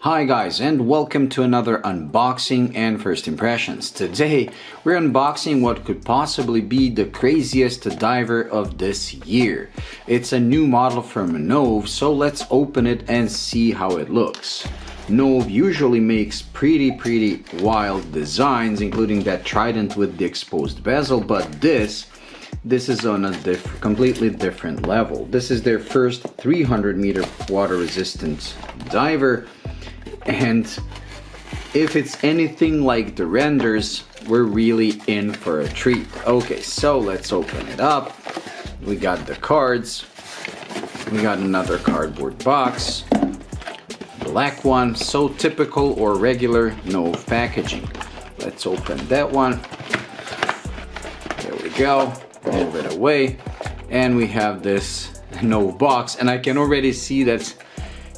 Hi guys, and welcome to another unboxing and first impressions. Today we're unboxing what could possibly be the craziest diver of this year. It's a new model from Nove, so let's open it and see how it looks. Nove usually makes pretty wild designs, including that trident with the exposed bezel, but this is on a completely different level. This is their first 300-meter water resistant diver. And if it's anything like the renders, we're really in for a treat. Okay, so let's open it up. We got the cards. We got another cardboard box. Black one, so typical or regular Nove packaging. Let's open that one. There we go. Move it away. And we have this Nove box, and I can already see that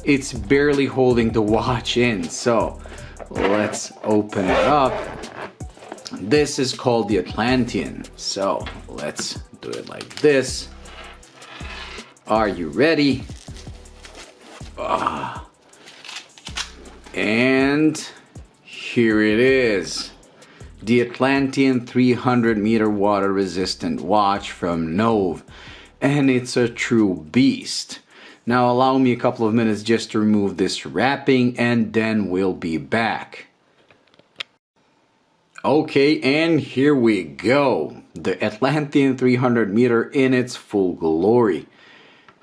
it's barely holding the watch in, so let's open it up. This is called the Atlantean, so let's do it like this. Are you ready? And here it is. The Atlantean 300-meter water resistant watch from Nove, and it's a true beast. Now allow me a couple of minutes just to remove this wrapping, and then we'll be back. Okay, and here we go. The Atlantean 300 meter in its full glory.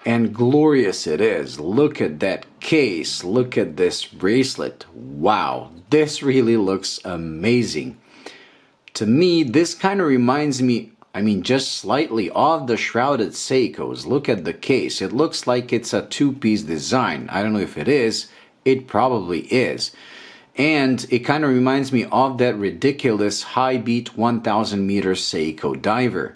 And glorious it is. Look at that case. Look at this bracelet. Wow, this really looks amazing. To me, this kind of reminds me, just slightly, of the shrouded Seikos. Look at the case. It looks like it's a two-piece design. I don't know if it is. It probably is. And it kind of reminds me of that ridiculous high-beat 1,000-meter Seiko diver.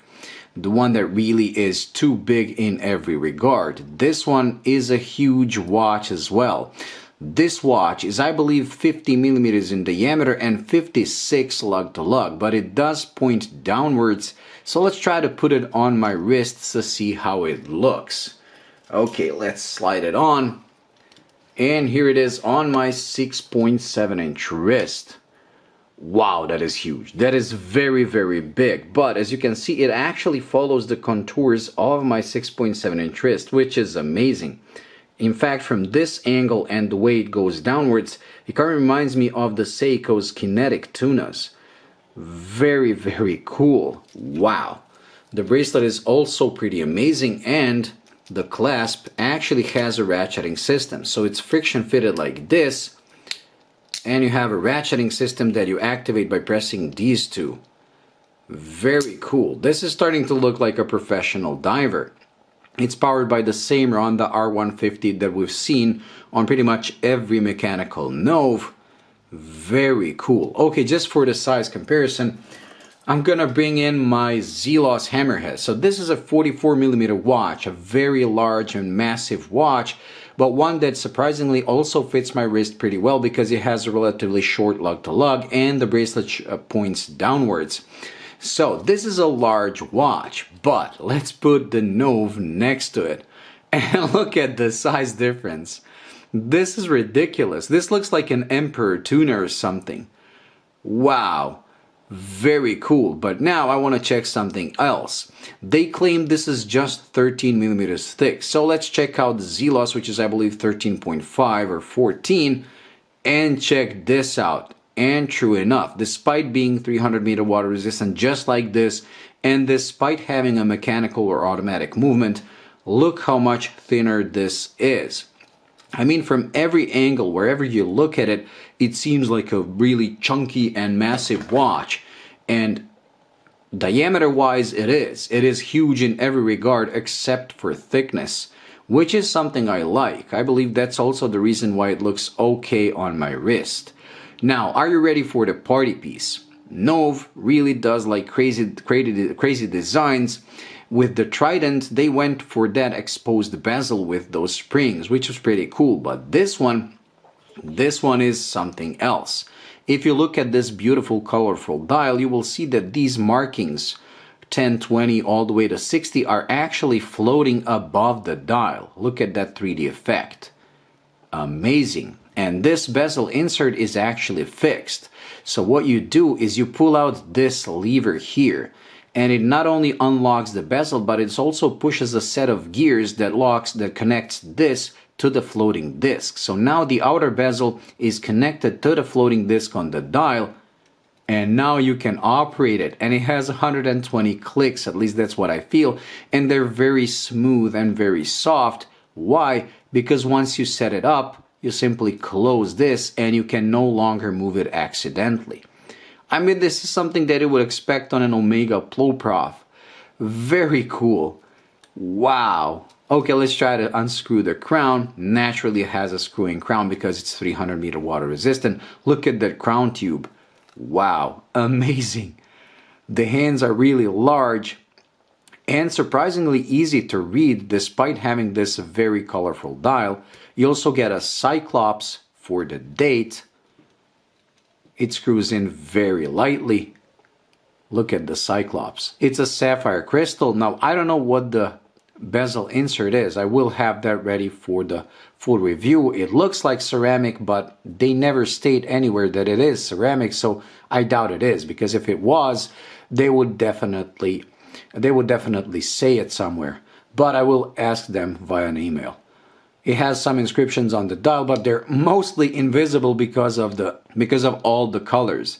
The one that really is too big in every regard. This one is a huge watch as well. This watch is, I believe, 50 millimeters in diameter and 56 lug to lug, but it does point downwards. So let's try to put it on my wrists to see how it looks. Okay, let's slide it on. And here it is on my 6.7-inch wrist. Wow, that is huge. That is very big. But as you can see, it actually follows the contours of my 6.7-inch wrist, which is amazing. In fact, from this angle and the way it goes downwards, it kind of reminds me of the Seiko's kinetic tunas. Very cool. Wow. The bracelet is also pretty amazing, and the clasp actually has a ratcheting system. So it's friction fitted like this, and you have a ratcheting system that you activate by pressing these two. Very cool. This is starting to look like a professional diver. It's powered by the same Ronda R150 that we've seen on pretty much every mechanical Nove. Very cool. Okay, just for the size comparison, I'm gonna bring in my Zelos hammerhead. So this is a 44mm watch, a very large and massive watch, but one that surprisingly also fits my wrist pretty well because it has a relatively short lug to lug and the bracelet points downwards. So this is a large watch, but let's put the Nove next to it and look at the size difference. This is ridiculous. This looks like an Emperor tuner or something. Wow, very cool. But now I want to check something else. They claim this is just 13 millimeters thick. So let's check out the Zelos, which is I believe 13.5 or 14, and check this out. And true enough, despite being 300-meter water resistant just like this, and despite having a mechanical or automatic movement, look how much thinner this is. From every angle, wherever you look at it, it seems like a really chunky and massive watch. And diameter-wise, it is. It is huge in every regard except for thickness, which is something I like. I believe that's also the reason why it looks okay on my wrist. Now, are you ready for the party piece? Nove really does like crazy designs. With the trident, they went for that exposed bezel with those springs, which was pretty cool. But this one is something else. If you look at this beautiful colorful dial, you will see that these markings, 10, 20, all the way to 60, are actually floating above the dial. Look at that 3D effect. Amazing. And this bezel insert is actually fixed. So what you do is you pull out this lever here, and it not only unlocks the bezel, but it also pushes a set of gears that connects this to the floating disc. So now the outer bezel is connected to the floating disc on the dial, and now you can operate it. And it has 120 clicks, at least that's what I feel, and they're very smooth and very soft. Why? Because once you set it up, you simply close this and you can no longer move it accidentally. I mean, this is something that you would expect on an Omega Ploprof. Very cool. Wow. Okay, let's try to unscrew the crown. Naturally, it has a screw-in crown because it's 300 meter water resistant. Look at that crown tube. Wow, amazing. The hands are really large and surprisingly easy to read despite having this very colorful dial. You also get a cyclops for the date. It screws in very lightly. Look at the cyclops. It's a sapphire crystal. Now, I don't know what the bezel insert is. I will have that ready for the full review. It looks like ceramic, but they never state anywhere that it is ceramic, so I doubt it is, because if it was, they would definitely say it somewhere. But I will ask them via an email. It has some inscriptions on the dial, but they're mostly invisible because of all the colors.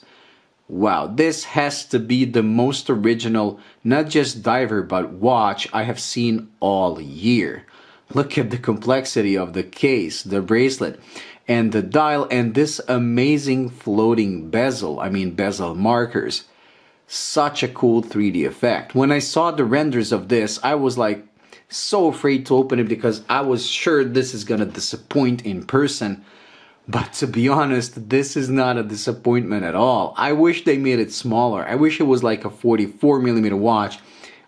Wow, this has to be the most original, not just diver, but watch I have seen all year. Look at the complexity of the case, the bracelet, and the dial, and this amazing floating bezel, bezel markers. Such a cool 3D effect. When I saw the renders of this, I was like so afraid to open it because I was sure this is gonna disappoint in person. But to be honest, this is not a disappointment at all. I wish they made it smaller. I wish it was like a 44mm watch.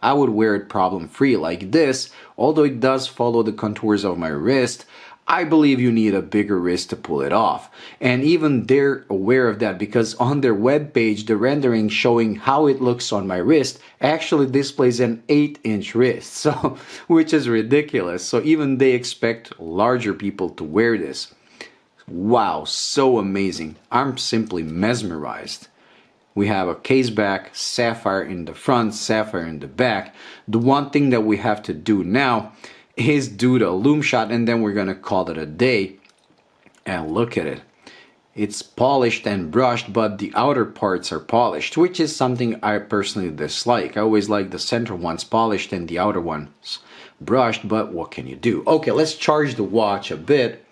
I would wear it problem-free like this. Although it does follow the contours of my wrist, I believe you need a bigger wrist to pull it off. And even they're aware of that, because on their webpage, the rendering showing how it looks on my wrist actually displays an 8-inch wrist, so which is ridiculous. So even they expect larger people to wear this. Wow, so amazing. I'm simply mesmerized. We have a case back, sapphire in the front, sapphire in the back. The one thing that we have to do now is do the lume shot, and then we're gonna call it a day. And look at it. It's polished and brushed, but the outer parts are polished, which is something I personally dislike. I always like the center ones polished and the outer ones brushed, but what can you do? Okay, let's charge the watch a bit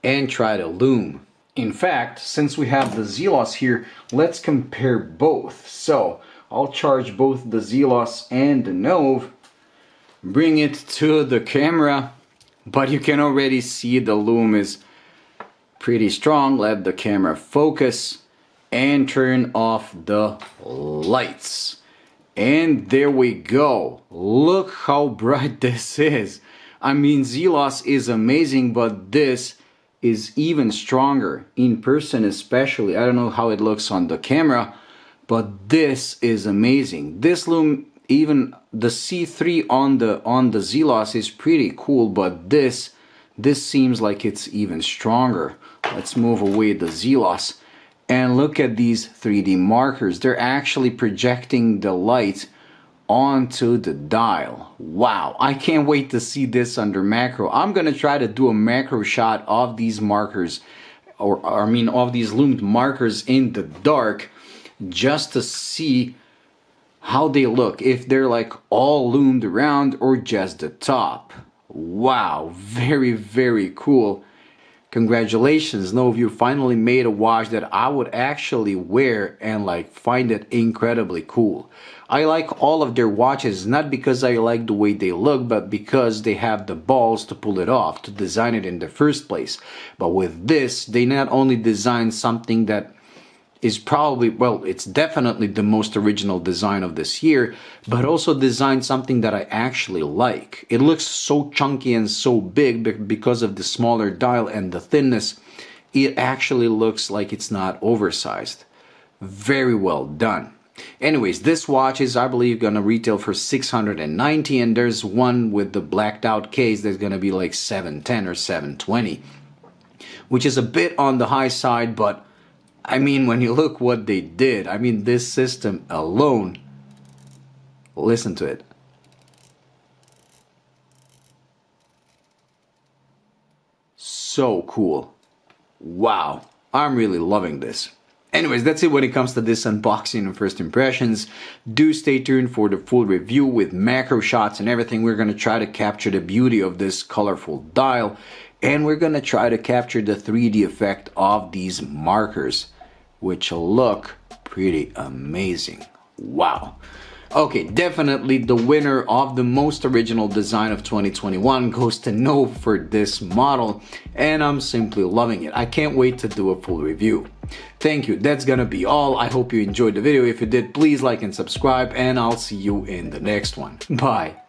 and try to lume. In fact, since we have the Zelos here, let's compare both. So I'll charge both the Zelos and the Nove, bring it to the camera, but you can already see the lume is pretty strong. Let the camera focus and turn off the lights. And there we go. Look how bright this is. Zelos is amazing, but this is even stronger in person, especially. I don't know how it looks on the camera, but this is amazing. This lume, even the C3 on the Zelos is pretty cool, but this seems like it's even stronger. Let's move away the Zelos and look at these 3D markers. They're actually projecting the light onto the dial. Wow, I can't wait to see this under macro. I'm gonna try to do a macro shot of these markers, of these lumed markers in the dark, just to see how they look, if they're like all lumed around or just the top. Wow, very, very cool. Congratulations, Nove, you finally made a watch that I would actually wear and find it incredibly cool. I like all of their watches, not because I like the way they look, but because they have the balls to pull it off, to design it in the first place. But with this, they not only designed something that is probably, well, it's definitely the most original design of this year, but also designed something that I actually like. It looks so chunky and so big because of the smaller dial and the thinness. It actually looks like it's not oversized. Very well done. Anyways, this watch is, I believe, gonna retail for $690, and there's one with the blacked out case that's gonna be like $710 or $720. which is a bit on the high side, but I mean, when you look what they did, I mean, this system alone, listen to it. So cool. Wow, I'm really loving this. Anyways, that's it when it comes to this unboxing and first impressions. Do stay tuned for the full review with macro shots and everything. We're going to try to capture the beauty of this colorful dial, and we're going to try to capture the 3D effect of these markers, which look pretty amazing. Wow. Okay, definitely the winner of the most original design of 2021 goes to Nove for this model, and I'm simply loving it. I can't wait to do a full review. Thank you, that's gonna be all. I hope you enjoyed the video. If you did, please like and subscribe, and I'll see you in the next one. Bye.